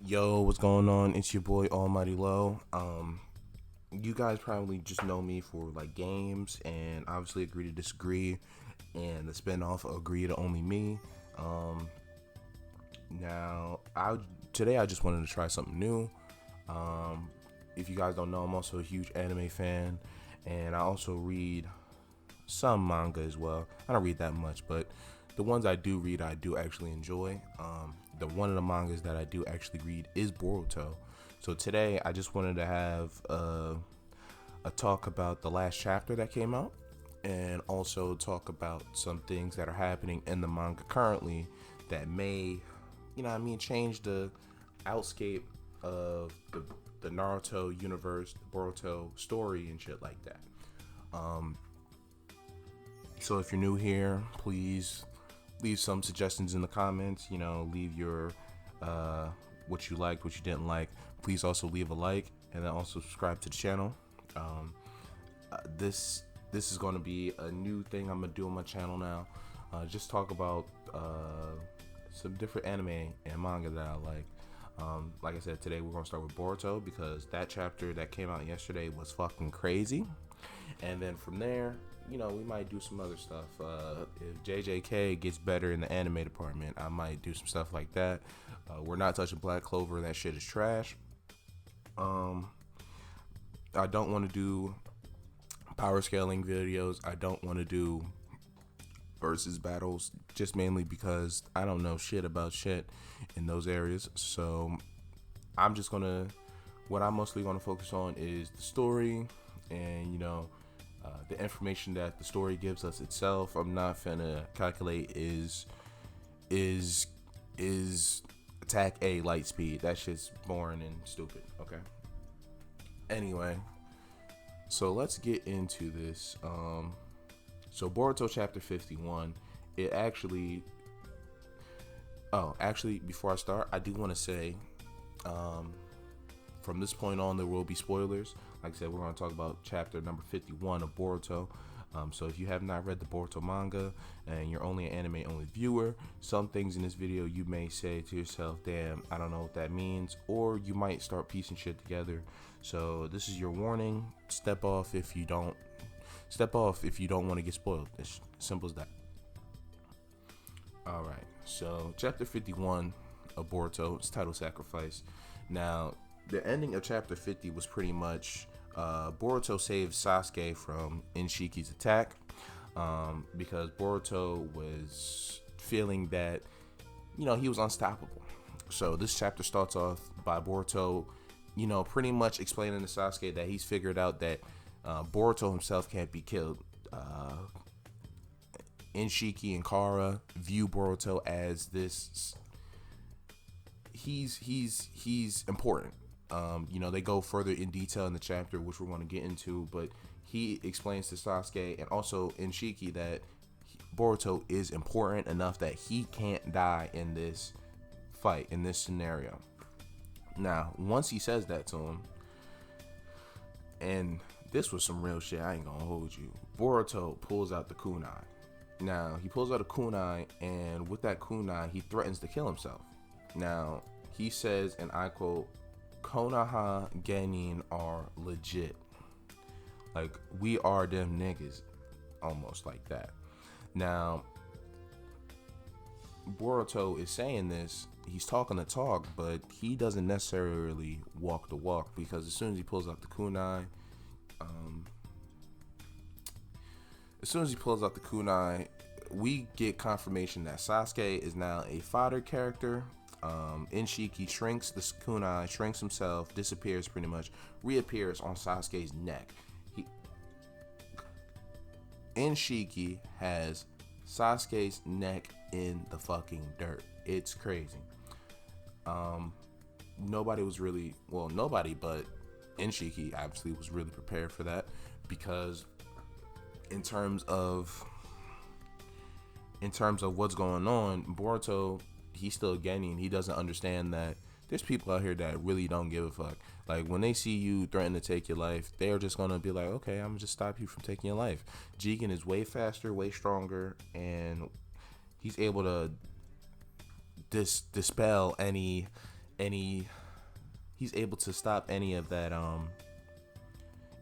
Yo, what's going on? It's your boy Almighty Low. You guys probably just know me for like games and obviously agree to disagree, and the spinoff Agree to Only Me. Um, now, I today I just wanted to try something new. Um, if you guys don't know, I'm also a huge anime fan, and I also read some manga as well. I don't read that much, but the ones I do read, I do actually enjoy. The one of the mangas that I do actually read is Boruto. So today, I just wanted to have a talk about the last chapter that came out, and also talk about some things that are happening in the manga currently that may, change the outscape of the Naruto universe, the Boruto story, and shit like that. Um, So if you're new here, please leave some suggestions in the comments. Leave your uh, what you liked, what you didn't like. Please also leave a like and then also subscribe to the channel. Um, this is going to be a new thing I'm gonna do on my channel now. Just talk about some different anime and manga that I like. Like I said, today we're gonna start with Boruto because that chapter that came out yesterday was fucking crazy. And then from there, we might do some other stuff. If JJK gets better in the anime department, I might do some stuff like that. We're not touching Black Clover. That shit is trash. Um, I don't want to do power scaling videos. I don't want to do versus battles, just mainly because I don't know shit about shit in those areas. So I'm just gonna, what I'm mostly gonna focus on is the story and the information that the story gives us itself. I'm not finna calculate is is attack A light speed. That shit's boring and stupid. Okay. Anyway, so let's get into this. So Boruto Chapter 51. It actually. Oh, actually, before I start, I do want to say, um, from this point on, there will be spoilers. Like I said, we're going to talk about chapter number 51 of Boruto. So if you have not read the Boruto manga and you're only an anime only viewer, some things in this video you may say to yourself, damn, I don't know what that means, or you might start piecing shit together. So this is your warning. Step off if you don't want to get spoiled. It's simple as that. All right. So chapter 51 of Boruto is titled Sacrifice. Now, the ending of chapter 50 was pretty much Boruto saved Sasuke from Inshiki's attack, because Boruto was feeling that he was unstoppable. So this chapter starts off by Boruto pretty much explaining to Sasuke that he's figured out that Boruto himself can't be killed. Inshiki and Kara view Boruto as this. He's important. They go further in detail in the chapter, which we're going to get into, but he explains to Sasuke and also Inshiki that Boruto is important enough that he can't die in this fight, in this scenario. Now, once he says that to him, and this was some real shit, I ain't gonna hold you, Boruto pulls out the kunai. Now, he pulls out a kunai, and with that kunai, he threatens to kill himself. Now, he says, and I quote, Konoha Genin are legit. Like, we are them niggas. Almost like that. Now, Boruto is saying this, he's talking the talk, but he doesn't necessarily walk the walk, because as soon as he pulls out the kunai, we get confirmation that Sasuke is now a fodder character. Inshiki shrinks the kunai, shrinks himself, disappears pretty much, reappears on Sasuke's neck. Inshiki has Sasuke's neck in the fucking dirt. It's crazy. Nobody was really, well, nobody but Inshiki obviously was really prepared for that, because in terms of what's going on, Boruto, he's still gaining. He doesn't understand that there's people out here that really don't give a fuck. Like, when they see you threaten to take your life, they're just gonna be like, okay, I'm gonna just stop you from taking your life. Jigen is way faster, way stronger, and he's able to dispel and he's able to stop any of that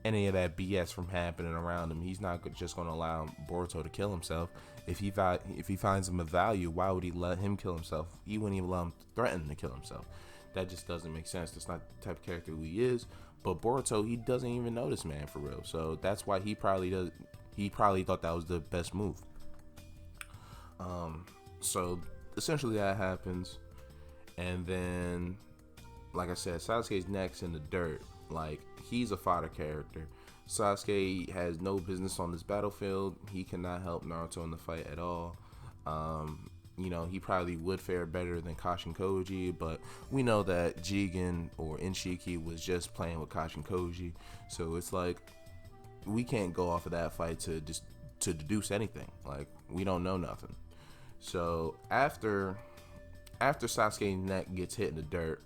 BS from happening around him. He's not just going to allow Boruto to kill himself. If he finds him of value, why would he let him kill himself? He wouldn't even allow him to threaten to kill himself. That just doesn't make sense. That's not the type of character who he is. But Boruto, he doesn't even know this man for real. So that's why he probably does. He probably thought that was the best move. So essentially that happens, and then, like I said, Sasuke's next in the dirt. Like, he's a fodder character. Sasuke has no business on this battlefield. He cannot help Naruto in the fight at all. He probably would fare better than Kashin Koji, but we know that Jigen or Inshiki was just playing with Kashin Koji. So it's like, we can't go off of that fight to deduce anything. Like, we don't know nothing. So after Sasuke's neck gets hit in the dirt,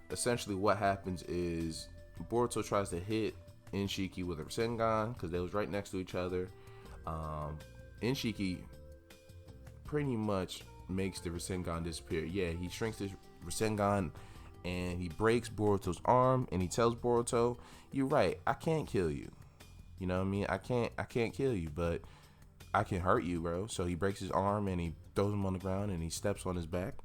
essentially what happens is Boruto tries to hit Inshiki with a Rasengan because they was right next to each other. Inshiki pretty much makes the Rasengan disappear. Yeah, he shrinks his Rasengan and he breaks Boruto's arm, and he tells Boruto, "You're right, I can't kill you. You know what I mean? I can't kill you, but I can hurt you, bro." So he breaks his arm and he throws him on the ground and he steps on his back.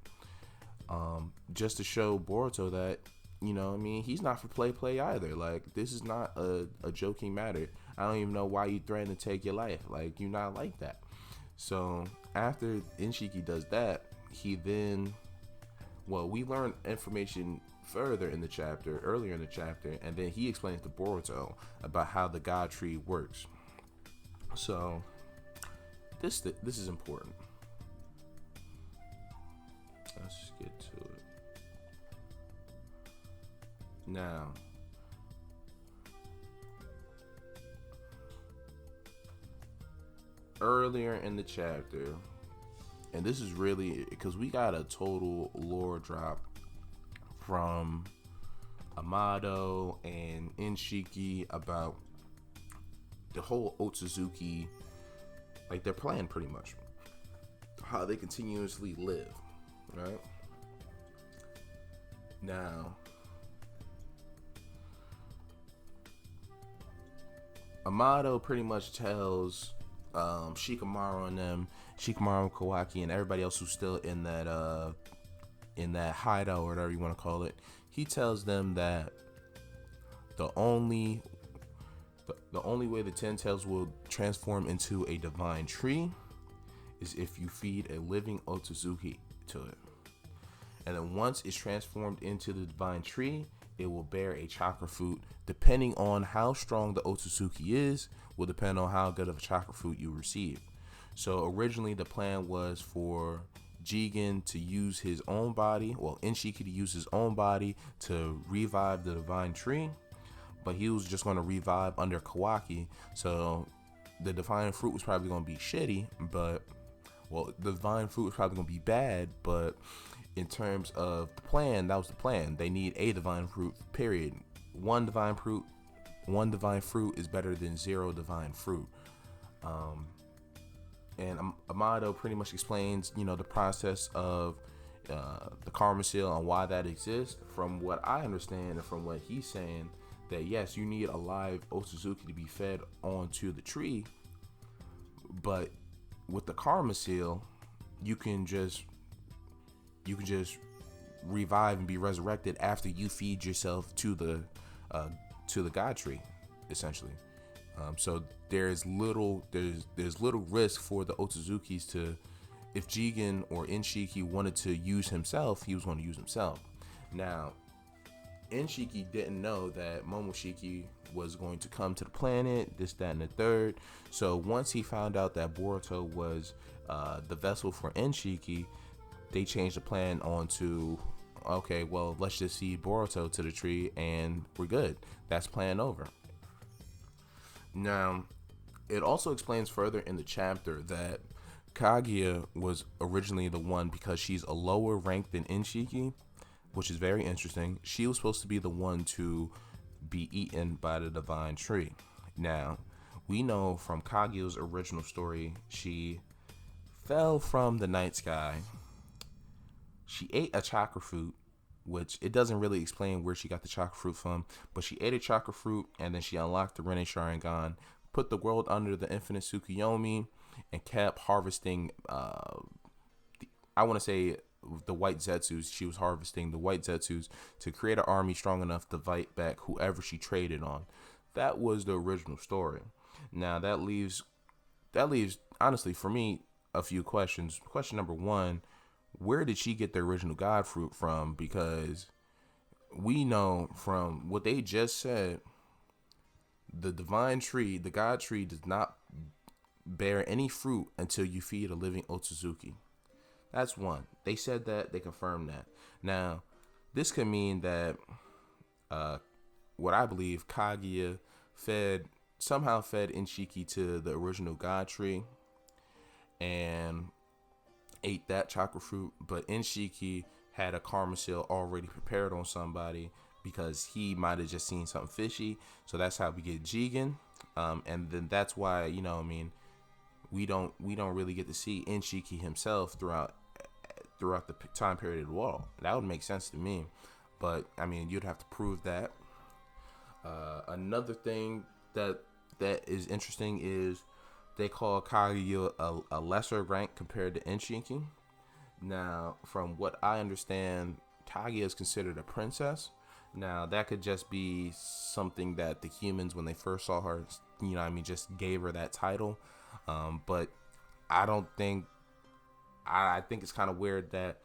Just to show Boruto that, you know what I mean, he's not for play either. Like, this is not a joking matter. I don't even know why you threaten to take your life. Like, you're not like that. So after Inshiki does that, he then, we learn information earlier in the chapter, and then he explains to Boruto about how the God Tree works. So this is important. Let's just get to it. Now, earlier in the chapter, and this is really because we got a total lore drop from Amado and Inshiki about the whole Otsutsuki, like their plan pretty much, how they continuously live, right? Now, Amado pretty much tells Shikamaru and Kawaki and everybody else who's still in that hideout or whatever you want to call it. He tells them that the only way the Ten Tails will transform into a divine tree is if you feed a living Otsutsuki to it. And then once it's transformed into the divine tree, it will bear a chakra fruit. Depending on how strong the Otsutsuki is, will depend on how good of a chakra fruit you receive. So originally the plan was for Jigen to use his own body, Inshiki to use his own body to revive the divine tree, but he was just going to revive under Kawaki. So the divine fruit was probably going to be shitty, but the divine fruit was probably going to be bad, but in terms of the plan, that was the plan. They need a divine fruit, period. One divine fruit is better than zero divine fruit. And Amado pretty much explains, the process of the Karma Seal and why that exists. From what I understand and from what he's saying, that yes, you need a live Otsutsuki to be fed onto the tree, but with the Karma Seal, you can just revive and be resurrected after you feed yourself to the God Tree, essentially. So there's little risk for the Otsuzukis to, if Jigen or Inshiki wanted to use himself, he was going to use himself. Now, Inshiki didn't know that Momoshiki was going to come to the planet, this, that, and the third. So once he found out that Boruto was the vessel for Inshiki, they changed the plan on to, okay, let's just feed Boruto to the tree and we're good. That's plan over. Now, it also explains further in the chapter that Kaguya was originally the one, because she's a lower rank than Inshiki, which is very interesting. She was supposed to be the one to be eaten by the divine tree. Now, we know from Kaguya's original story, she fell from the night sky. She ate a chakra fruit, which it doesn't really explain where she got the chakra fruit from, but she ate a chakra fruit and then she unlocked the Rinne Sharingan, put the world under the infinite Tsukuyomi, and kept harvesting. I want to say the white Zetsus. She was harvesting the white Zetsus to create an army strong enough to fight back whoever she traded on. That was the original story. Now that leaves honestly for me a few questions. Question number one: where did she get the original God fruit from? Because we know from what they just said, the divine tree, the God tree, does not bear any fruit until you feed a living Otsutsuki. That's one. They said that. They confirmed that. Now, this could mean that what I believe Kaguya somehow fed Inshiki to the original God tree and ate that chakra fruit, but Inshiki had a karma seal already prepared on somebody because he might have just seen something fishy. So that's how we get Jigen, and then that's why we don't really get to see Inshiki himself throughout the time period of the wall. That would make sense to me, but you'd have to prove that. Another thing that is interesting is they call Kaguya a lesser rank compared to Inshiki. Now, from what I understand, Kaguya is considered a princess. Now, that could just be something that the humans, when they first saw her, just gave her that title. But I don't think. I think it's kind of weird that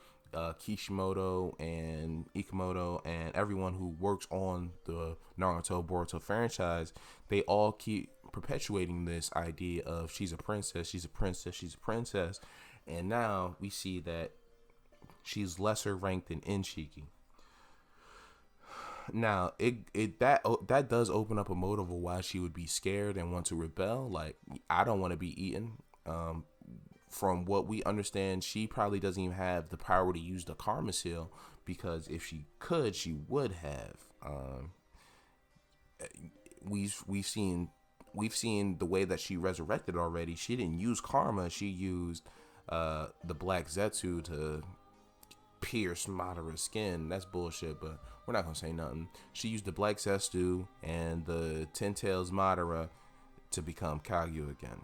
Kishimoto and Ikamoto and everyone who works on the Naruto Boruto franchise, they all keep perpetuating this idea of she's a princess, she's a princess, she's a princess, and now we see that she's lesser ranked than Inshiki. Now, that does open up a motive of why she would be scared and want to rebel. Like, I don't want to be eaten. From what we understand, she probably doesn't even have the power to use the karma seal, because if she could, she would have. We've seen the way that she resurrected already. She didn't use karma. She used the black Zetsu to pierce Madara's skin. That's bullshit, but we're not gonna say nothing. She used the black Zetsu and the Ten Tails Madara to become Kaguya again.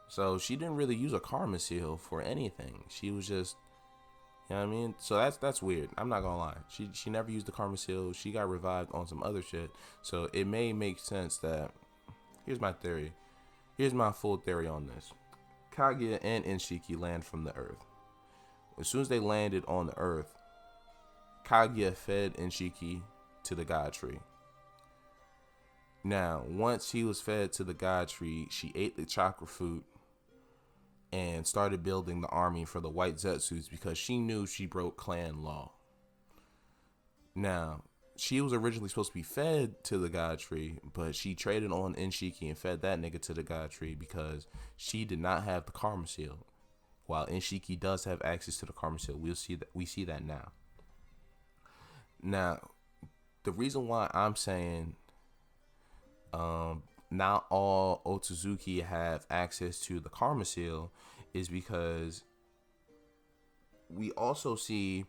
So she didn't really use a karma seal for anything. She was just, So that's weird. I'm not gonna lie. She never used the karma seal. She got revived on some other shit. So it may make sense that. Here's my theory. Here's my full theory on this. Kaguya and Inshiki land from the earth. As soon as they landed on the earth, Kaguya fed Inshiki to the God tree. Now, once he was fed to the God tree, she ate the chakra fruit and started building the army for the white Zetsus because she knew she broke clan law. Now, she was originally supposed to be fed to the God tree, but she traded on Inshiki and fed that nigga to the God tree because she did not have the karma seal. While Inshiki does have access to the karma seal, we see that now. Now, the reason why I'm saying not all Otsutsuki have access to the karma seal is because we also see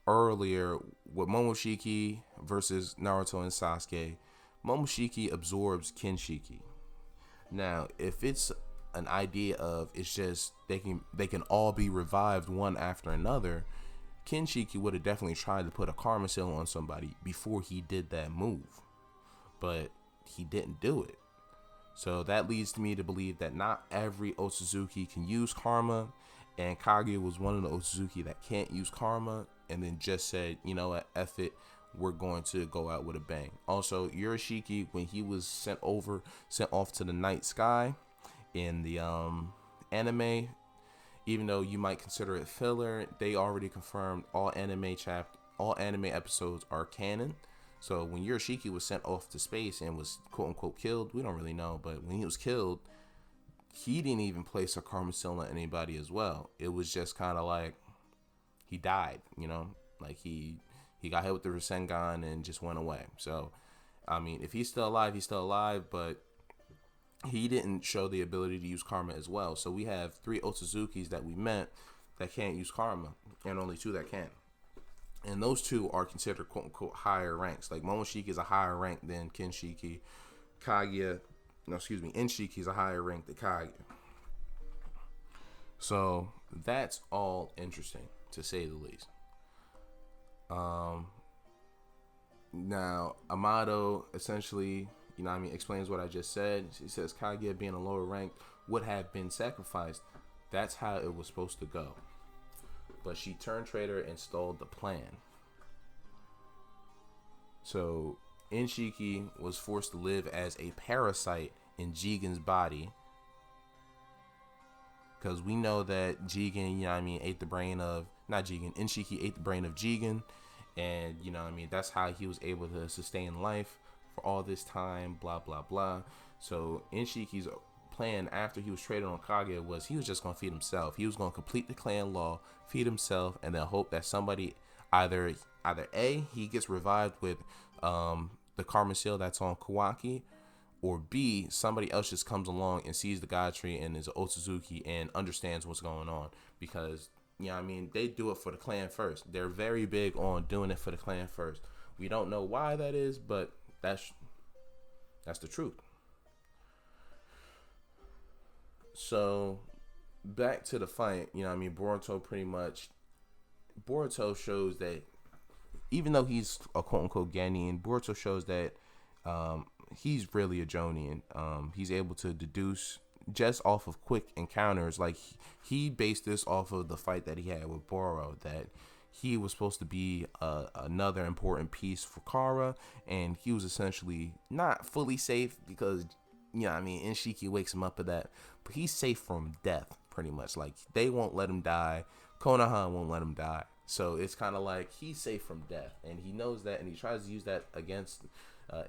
earlier with Momoshiki versus Naruto and Sasuke, Momoshiki absorbs Kinshiki. Now, if it's an idea of it's just they can all be revived one after another, Kinshiki would have definitely tried to put a karma seal on somebody before he did that move, but he didn't do it. So that leads me to believe that not every Otsutsuki can use karma, and Kaguya was one of the Otsutsuki that can't use karma, and then just said, you know what, F it, we're going to go out with a bang. Also, Urashiki, when he was sent off to the night sky in the anime, even though you might consider it filler, they already confirmed all anime episodes are canon. So when Urashiki was sent off to space and was quote unquote killed, we don't really know, but when he was killed, he didn't even place a karma seal on anybody as well. It was just kind of like he died, like he got hit with the Rasengan and just went away. So, if he's still alive, he's still alive, but he didn't show the ability to use karma as well. So we have 3 Otsutsukis that we met that can't use karma, and only 2 that can. And those 2 are considered quote unquote higher ranks. Like Momoshiki is a higher rank than Kinshiki. Kaguya, no, excuse me, Inshiki is a higher rank than Kaguya. So that's all interesting, to say the least. Now Amado essentially, explains what I just said. He says Kaguya being a lower rank would have been sacrificed. That's how it was supposed to go. But she turned traitor and stole the plan. So Inshiki was forced to live as a parasite in Jigen's body. Because we know that Jigen, ate the brain of, not Jigen, Inshiki ate the brain of Jigen. And, that's how he was able to sustain life for all this time, blah, blah, blah. So Inshiki's plan after he was traded on Kaguya was he was just going to feed himself. He was going to complete the clan law, feed himself, and then hope that somebody either A, he gets revived with the karma seal that's on Kawaki, or B, somebody else just comes along and sees the God Tree and is an Otsutsuki and understands what's going on. Because, they do it for the clan first. They're very big on doing it for the clan first. We don't know why that is, but that's the truth. So, back to the fight, Boruto shows that even though he's a quote-unquote Genin, Boruto shows that he's really a Jonin. He's able to deduce just off of quick encounters. Like, he based this off of the fight that he had with Boro, that he was supposed to be another important piece for Kara, and he was essentially not fully safe because, Inshiki wakes him up at that, but he's safe from death, pretty much. Like, they won't let him die. Konoha won't let him die. So it's kind of like he's safe from death, and he knows that, and he tries to use that against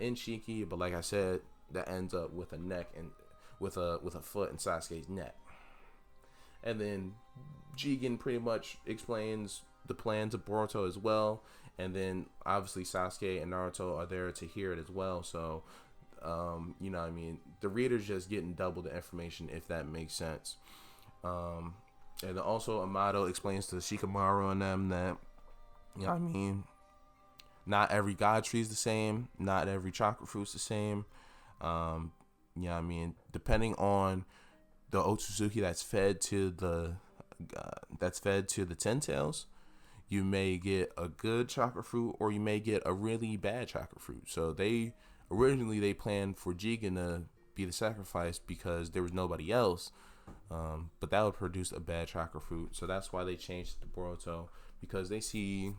Inshiki, but like I said, that ends up with a neck and with a foot in Sasuke's neck. And then Jigen pretty much explains the plan to Boruto as well, and then obviously Sasuke and Naruto are there to hear it as well. So the reader's just getting double the information, if that makes sense. And also Amado explains to Shikamaru and them that not every God tree is the same, not every chakra fruit's the same. Depending on the Otsutsuki that's fed to the Ten Tails, you may get a good chakra fruit or you may get a really bad chakra fruit. So they originally planned for Jigen to be the sacrifice because there was nobody else, but that would produce a bad chakra fruit. So that's why they changed it to Boruto, because they see,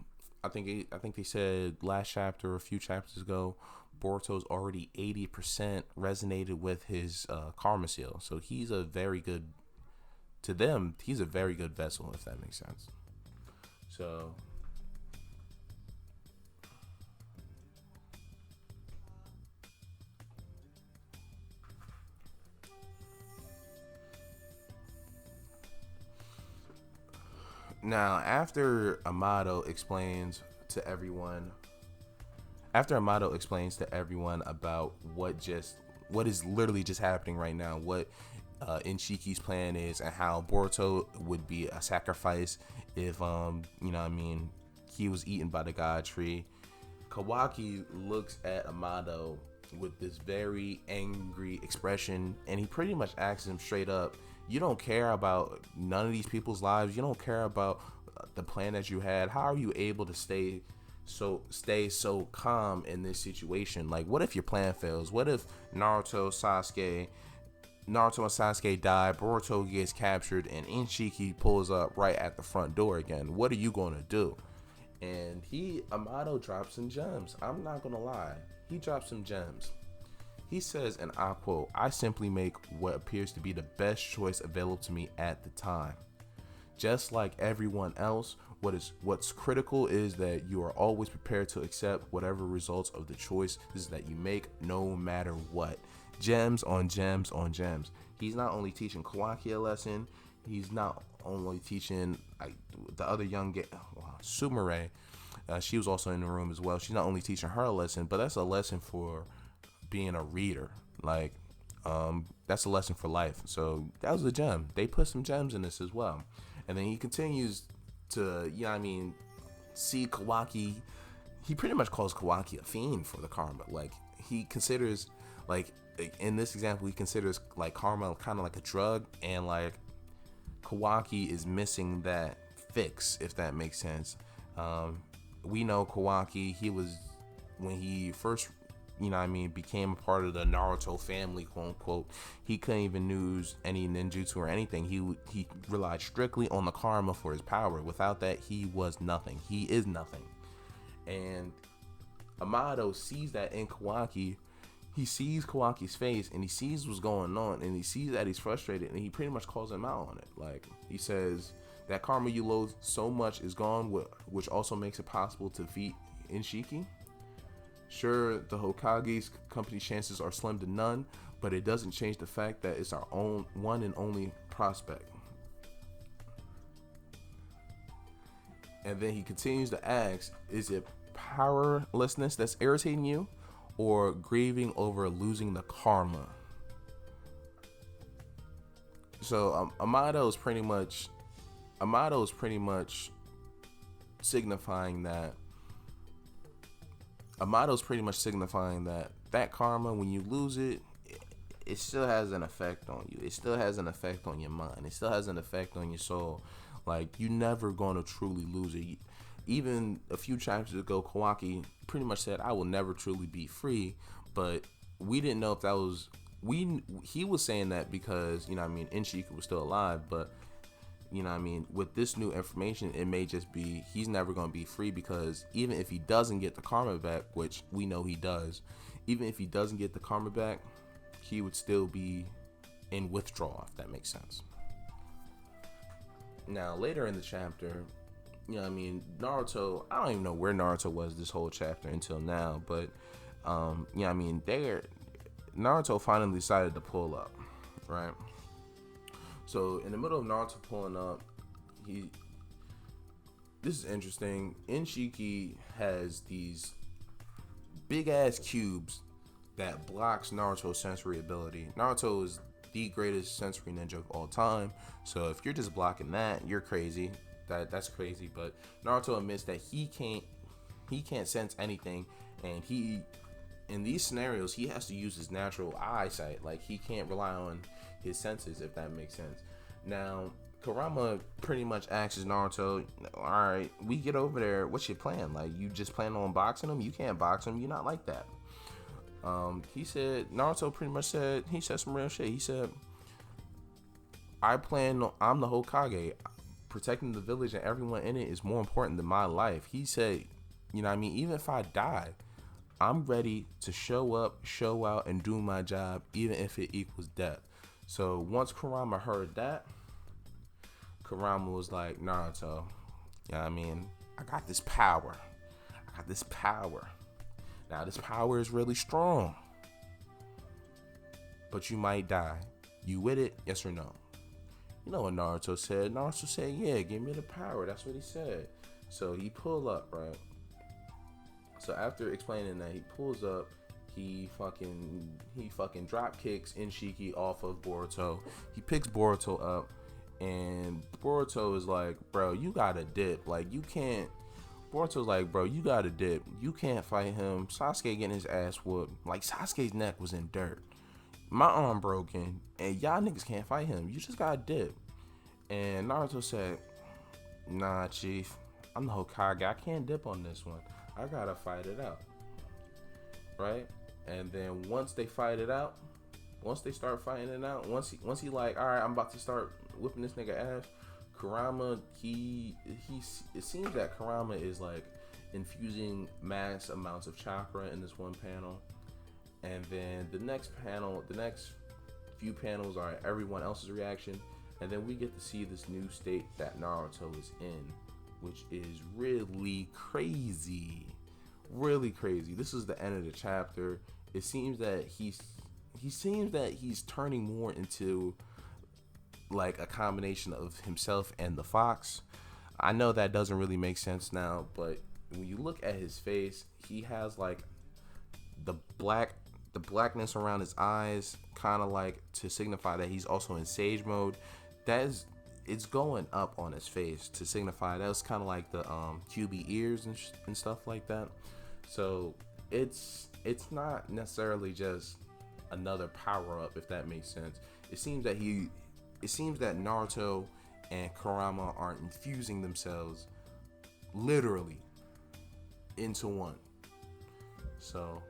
I think they said last chapter or a few chapters ago, Boruto's already 80% resonated with his karma seal. So he's a very good vessel, if that makes sense. So now after Amado explains to everyone about what is literally just happening right now, what Inshiki's plan is, and how Boruto would be a sacrifice if he was eaten by the God Tree, Kawaki looks at Amado with this very angry expression, and he pretty much asks him straight up, you don't care about none of these people's lives, you don't care about the plan that you had, how are you able to stay so calm in this situation? Like, what if your plan fails? What if Naruto and Sasuke die, Boruto gets captured, and Inshiki pulls up right at the front door again? What are you gonna do? And Amado drops some gems. I'm not gonna lie, he drops some gems. He says, and I quote, "I simply make what appears to be the best choice available to me at the time. Just like everyone else, what's critical is that you are always prepared to accept whatever results of the choices that you make, no matter what." Gems on gems on gems. He's not only teaching Kawaki a lesson, he's not only teaching the other young Sumire. She was also in the room as well. She's not only teaching her a lesson, but that's a lesson for being a reader. That's a lesson for life. So that was a gem. They put some gems in this as well. And then he continues to, see Kawaki. He pretty much calls Kawaki a fiend for the karma. Like, he considers, like, in this example, he considers, like, karma kind of like a drug, and, like, Kawaki is missing that fix, if that makes sense. We know Kawaki, when he first, became a part of the Naruto family, quote unquote, he couldn't even use any ninjutsu or anything. He relied strictly on the karma for his power. Without that, he was nothing. He is nothing. And Amado sees that in Kawaki. He sees Kawaki's face, and he sees what's going on, and he sees that he's frustrated, and he pretty much calls him out on it. Like, he says, that karma you loathe so much is gone, which also makes it possible to defeat Inshiki. Sure, the Hokage's company chances are slim to none, but it doesn't change the fact that it's our own one and only prospect. And then he continues to ask, is it powerlessness that's irritating you, or grieving over losing the karma? So Amado is pretty much signifying that that karma, when you lose it, it still has an effect on you. It still has an effect on your mind. It still has an effect on your soul. Like, you never gonna truly lose it. Even a few chapters ago, Kawaki pretty much said, I will never truly be free, but we didn't know if that was, he was saying that because, Inshiki was still alive, but, with this new information, it may just be, he's never going to be free, because even if he doesn't get the karma back, which we know he does, even if he doesn't get the karma back, he would still be in withdrawal, if that makes sense. Now, later in the chapter, Naruto, I don't even know where Naruto was this whole chapter until now, but, Naruto finally decided to pull up, right? So, in the middle of Naruto pulling up, this is interesting, Inshiki has these big-ass cubes that blocks Naruto's sensory ability. Naruto is the greatest sensory ninja of all time, so if you're just blocking that, you're crazy. That's crazy. But Naruto admits that he can't sense anything, and in these scenarios he has to use his natural eyesight. Like, he can't rely on his senses, if that makes sense. Now, Kurama pretty much asks Naruto, all right, we get over there, what's your plan? Like, you just plan on boxing him? You can't box him, you're not like that. Naruto pretty much said some real shit. He said, I'm the Hokage. Protecting the village and everyone in it is more important than my life. He said, even if I die, I'm ready to show up, show out, and do my job, even if it equals death. So once Kurama heard that, Kurama was like, Naruto, I got this power. Now this power is really strong, but you might die. You with it? Yes or no? You know what Naruto said? Naruto said, yeah, give me the power. That's what he said. So he pulled up, right? So after explaining that, he pulls up, he fucking drop kicks Inshiki off of Boruto. He picks Boruto up, and Boruto is like, bro, you gotta dip. Like, you can't. Boruto's like, bro, you gotta dip. You can't fight him. Sasuke getting his ass whooped. Like, Sasuke's neck was in dirt. My arm broken, and y'all niggas can't fight him. You just gotta dip. And Naruto said, nah, chief, I'm the Hokage. I can't dip on this one. I gotta fight it out. Right? And then once they fight it out, once they start fighting it out, once he like, all right, I'm about to start whipping this nigga ass, Kurama, it seems that Kurama is like infusing mass amounts of chakra in this one panel. And then the next few panels are everyone else's reaction. And then we get to see this new state that Naruto is in, which is really crazy. Really crazy. This is the end of the chapter. It seems that he's turning more into like a combination of himself and the fox. I know that doesn't really make sense now, but when you look at his face, he has like the blackness around his eyes, kind of like to signify that he's also in sage mode. That is, it's going up on his face to signify that was kind of like the QB ears and stuff like that. So it's not necessarily just another power up, if that makes sense. It seems that Naruto and Kurama are infusing themselves literally into one. So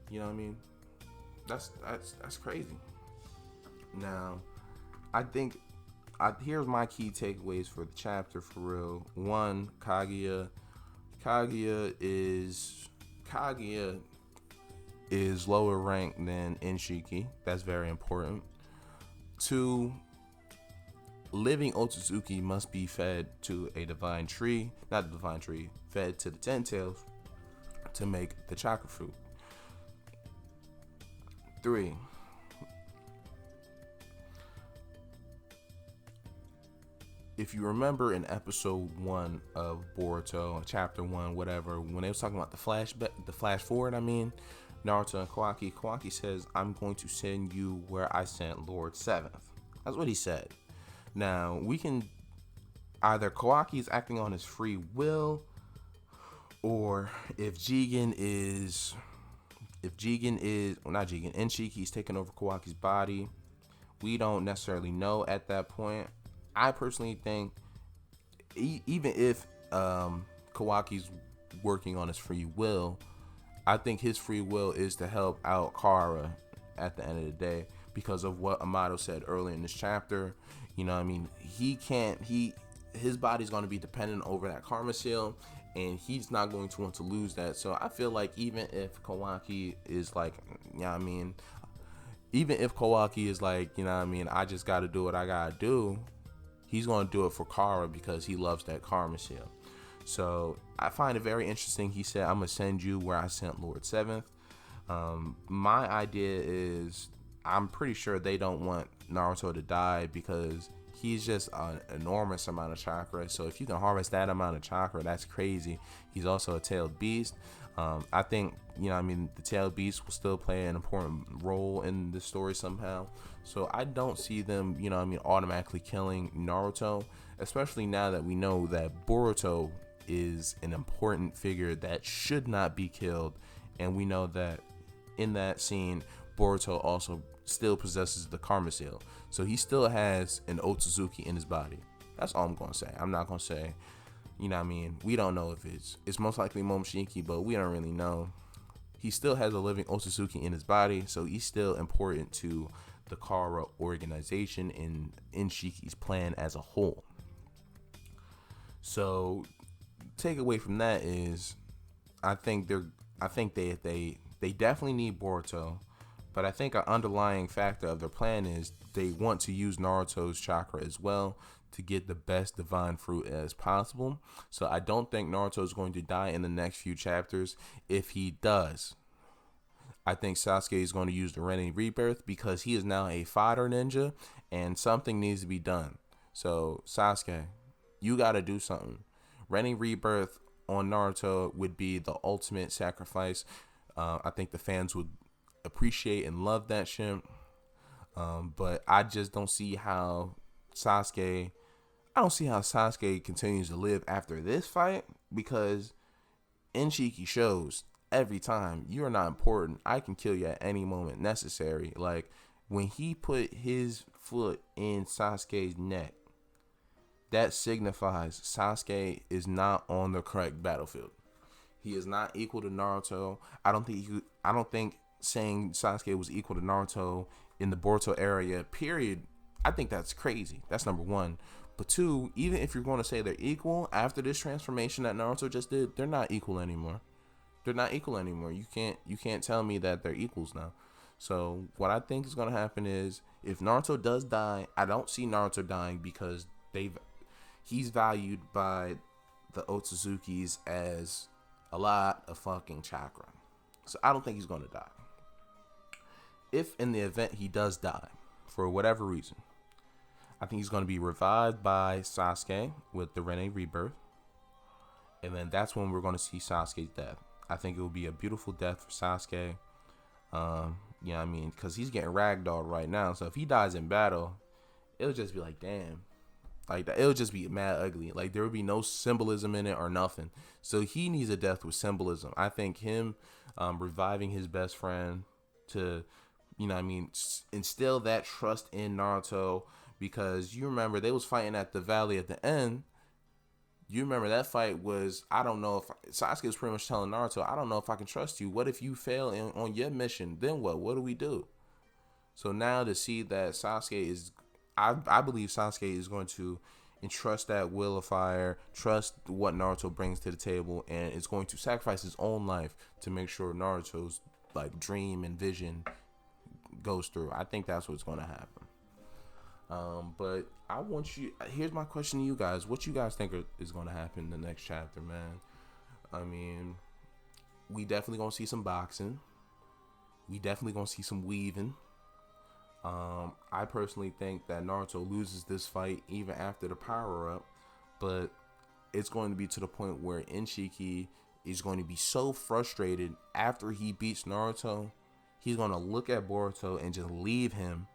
you know what I mean? That's crazy. Now, I think here's my key takeaways for the chapter for real. One, Kaguya is lower ranked than Inshiki. That's very important. Two, living Otsutsuki must be fed to a divine tree, not the divine tree, fed to the Ten Tails to make the chakra fruit. 3, if you remember in episode 1 of Boruto, chapter 1, whatever, when they was talking about the flash forward, Naruto and Kawaki says, I'm going to send you where I sent Lord Seventh. That's what he said. Now, we can either Kawaki is acting on his free will, or if Inshiki's taking over Kawaki's body, we don't necessarily know at that point. I personally think even if Kawaki's working on his free will, I think his free will is to help out Kara at the end of the day because of what Amato said earlier in this chapter. You know what I mean? His body's going to be dependent over that karma seal, and he's not going to want to lose that. So I feel like even if Kawaki is like, you know what I mean? Even if Kawaki is like, you know what I mean, I just got to do what I got to do, he's going to do it for Kara because he loves that karma seal. So I find it very interesting. He said, I'm going to send you where I sent Lord Seventh. My idea is I'm pretty sure they don't want Naruto to die because he's just an enormous amount of chakra. So if you can harvest that amount of chakra, that's crazy. He's also a tailed beast. I think, the tailed beast will still play an important role in the story somehow. So I don't see them, automatically killing Naruto, especially now that we know that Boruto is an important figure that should not be killed. And we know that in that scene, Boruto also still possesses the karma seal. So he still has an Otsutsuki in his body. That's all I'm going to say. I'm not going to say, we don't know if it's most likely Momoshiki, but we don't really know. He still has a living Otsutsuki in his body, so he's still important to the Kara organization and Inshiki's plan as a whole. So takeaway from that is I think they definitely need Boruto, but I think an underlying factor of their plan is they want to use Naruto's chakra as well to get the best divine fruit as possible. So I don't think Naruto is going to die in the next few chapters. If he does, I think Sasuke is going to use the Renin Rebirth because he is now a fodder ninja and something needs to be done. So Sasuke, you got to do something. Renin Rebirth on Naruto would be the ultimate sacrifice. I think the fans would appreciate and love that shit. But I just don't see how Sasuke continues to live after this fight, because Inshiki shows every time you are not important. I can kill you at any moment necessary. Like when he put his foot in Sasuke's neck, that signifies Sasuke is not on the correct battlefield. He is not equal to Naruto. I don't think saying Sasuke was equal to Naruto in the Boruto area, period, I think that's crazy. That's number one. But two, even if you're going to say they're equal, after this transformation that Naruto just did, they're not equal anymore. They're not equal anymore. You can't tell me that they're equals now. So what I think is going to happen is if Naruto does die, I don't see Naruto dying because he's valued by the Otsuzukis as a lot of fucking chakra. So I don't think he's going to die. If in the event he does die, for whatever reason, I think he's going to be revived by Sasuke with the Renin Rebirth. And then that's when we're going to see Sasuke's death. I think it will be a beautiful death for Sasuke. Because he's getting ragdolled right now. So if he dies in battle, it'll just be like, damn. Like that, it'll just be mad ugly. Like there would be no symbolism in it or nothing. So he needs a death with symbolism. I think him reviving his best friend to, instill that trust in Naruto, because you remember they was fighting at the valley at the end. You remember that fight was, I don't know if Sasuke was pretty much telling Naruto, I don't know if I can trust you. What if you fail on your mission? Then what? What do we do? So now to see that Sasuke is, I believe Sasuke is going to entrust that will of fire, trust what Naruto brings to the table, and is going to sacrifice his own life to make sure Naruto's like dream and vision goes through. I think that's what's going to happen. But I want you. Here's my question to you guys: what you guys think is going to happen in the next chapter, man? I mean, we definitely gonna see some boxing. We definitely gonna see some weaving. I personally think that Naruto loses this fight even after the power up, but it's going to be to the point where Inshiki is going to be so frustrated after he beats Naruto, he's going to look at Boruto and just leave him.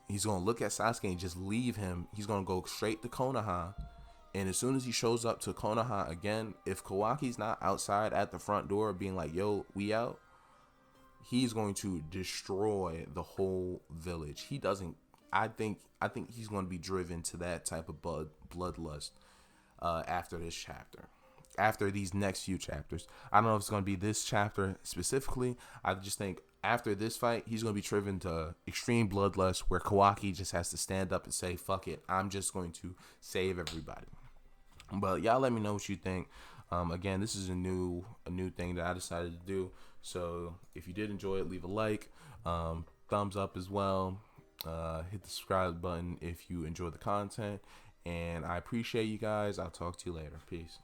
He's going to look at Sasuke and just leave him. He's going to go straight to Konoha. And as soon as he shows up to Konoha again, if Kawaki's not outside at the front door being like, yo, we out, he's going to destroy the whole village. He doesn't. I think he's going to be driven to that type of bloodlust after this chapter, after these next few chapters. I don't know if it's going to be this chapter specifically. I just think after this fight, he's going to be driven to extreme bloodlust, where Kawaki just has to stand up and say, "Fuck it, I'm just going to save everybody." But y'all, let me know what you think. Again, this is a new thing that I decided to do. So if you did enjoy it, leave a like, thumbs up as well. Hit the subscribe button if you enjoy the content. And I appreciate you guys. I'll talk to you later. Peace.